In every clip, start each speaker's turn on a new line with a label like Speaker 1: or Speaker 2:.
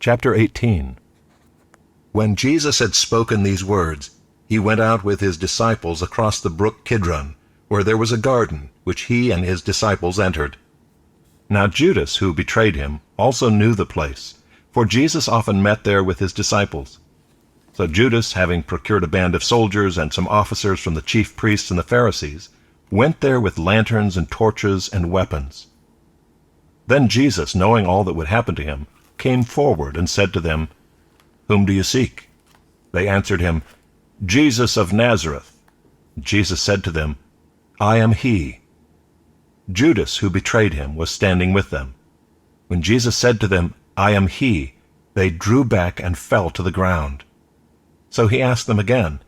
Speaker 1: Chapter 18. When Jesus had spoken these words, he went out with his disciples across the brook Kidron, where there was a garden, which he and his disciples entered. Now Judas, who betrayed him, also knew the place, for Jesus often met there with his disciples. So Judas, having procured a band of soldiers and some officers from the chief priests and the Pharisees, went there with lanterns and torches and weapons. Then Jesus, knowing all that would happen to him, came forward and said to them, "Whom do you seek?" They answered him, "Jesus of Nazareth." Jesus said to them, "I am he." Judas, who betrayed him, was standing with them. When Jesus said to them, "I am he," they drew back and fell to the ground. So he asked them again,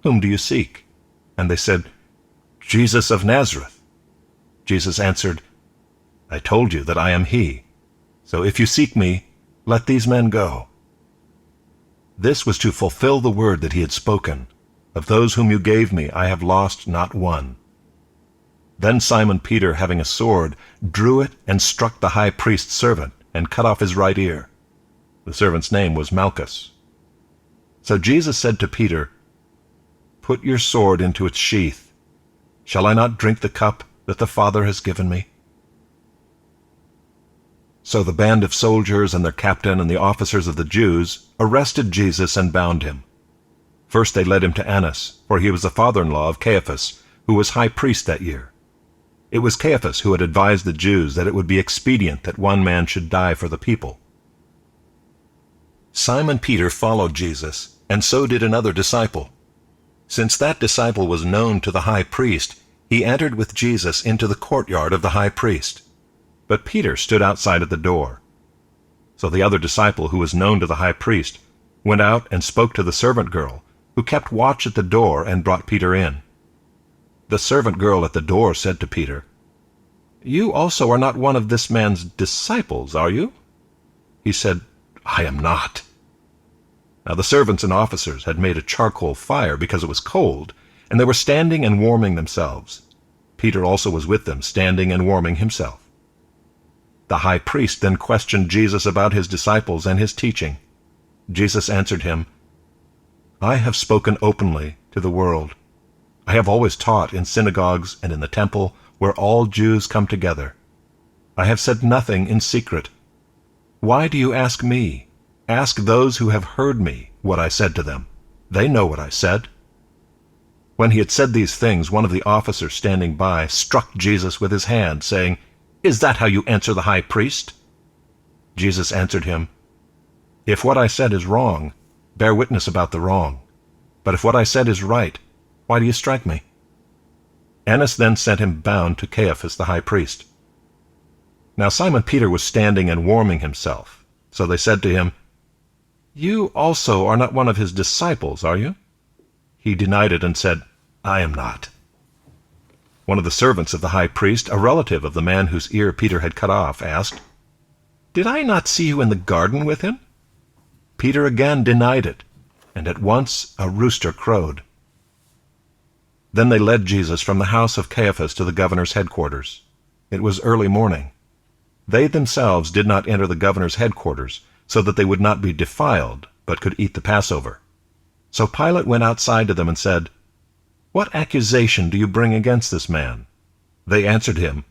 Speaker 1: "Whom do you seek?" And they said, "Jesus of Nazareth." Jesus answered, "I told you that I am he. So if you seek me, let these men go." This was to fulfill the word that he had spoken, "Of those whom you gave me, I have lost not one." Then Simon Peter, having a sword, drew it and struck the high priest's servant, and cut off his right ear. The servant's name was Malchus. So Jesus said to Peter, "Put your sword into its sheath. Shall I not drink the cup that the Father has given me?" So the band of soldiers and their captain and the officers of the Jews arrested Jesus and bound him. First they led him to Annas, for he was the father-in-law of Caiaphas, who was high priest that year. It was Caiaphas who had advised the Jews that it would be expedient that one man should die for the people. Simon Peter followed Jesus, and so did another disciple. Since that disciple was known to the high priest, he entered with Jesus into the courtyard of the high priest. But Peter stood outside at the door. So the other disciple, who was known to the high priest, went out and spoke to the servant girl, who kept watch at the door, and brought Peter in. The servant girl at the door said to Peter, "You also are not one of this man's disciples, are you?" He said, "I am not." Now the servants and officers had made a charcoal fire because it was cold, and they were standing and warming themselves. Peter also was with them, standing and warming himself. The high priest then questioned Jesus about his disciples and his teaching. Jesus answered him, "I have spoken openly to the world. I have always taught in synagogues and in the temple, where all Jews come together. I have said nothing in secret. Why do you ask me? Ask those who have heard me what I said to them. They know what I said." When he had said these things, one of the officers standing by struck Jesus with his hand, saying, "Is that how you answer the high priest?" Jesus answered him, "If what I said is wrong, bear witness about the wrong. But if what I said is right, why do you strike me?" Annas then sent him bound to Caiaphas the high priest. Now Simon Peter was standing and warming himself. So they said to him, "You also are not one of his disciples, are you?" He denied it and said, "I am not." One of the servants of the high priest, a relative of the man whose ear Peter had cut off, asked, "Did I not see you in the garden with him?" Peter again denied it, and at once a rooster crowed. Then they led Jesus from the house of Caiaphas to the governor's headquarters. It was early morning. They themselves did not enter the governor's headquarters, so that they would not be defiled, but could eat the Passover. So Pilate went outside to them and said, "What accusation do you bring against this man?" They answered him,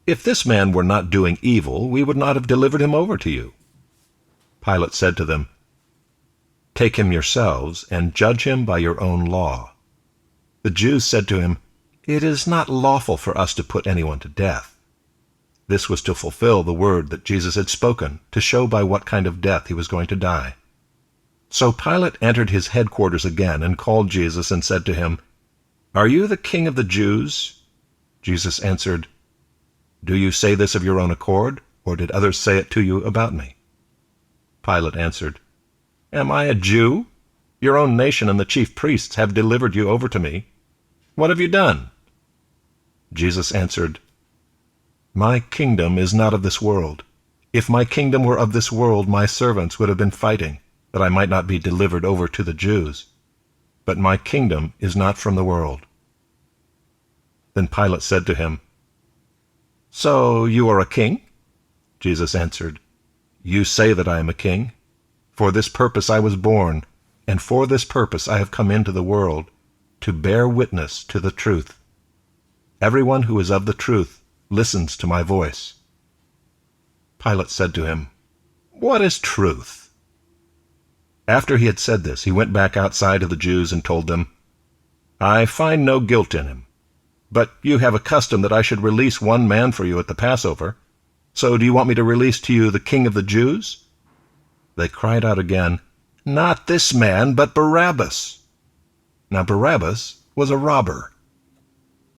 Speaker 1: "If this man were not doing evil, we would not have delivered him over to you." Pilate said to them, "Take him yourselves, and judge him by your own law." The Jews said to him, "It is not lawful for us to put anyone to death." This was to fulfill the word that Jesus had spoken, to show by what kind of death he was going to die. So Pilate entered his headquarters again and called Jesus and said to him, "Are you the king of the Jews?" Jesus answered, "Do you say this of your own accord, or did others say it to you about me?" Pilate answered, "Am I a Jew? Your own nation and the chief priests have delivered you over to me. What have you done?" Jesus answered, "My kingdom is not of this world. If my kingdom were of this world, my servants would have been fighting, that I might not be delivered over to the Jews. But my kingdom is not from the world." Then Pilate said to him, "So you are a king?" Jesus answered, "You say that I am a king. For this purpose I was born, and for this purpose I have come into the world, to bear witness to the truth. Everyone who is of the truth listens to my voice." Pilate said to him, "What is truth?" After he had said this, he went back outside of the Jews and told them, "I find no guilt in him. But you have a custom that I should release one man for you at the Passover. So do you want me to release to you the King of the Jews?" They cried out again, "Not this man, but Barabbas." Now Barabbas was a robber.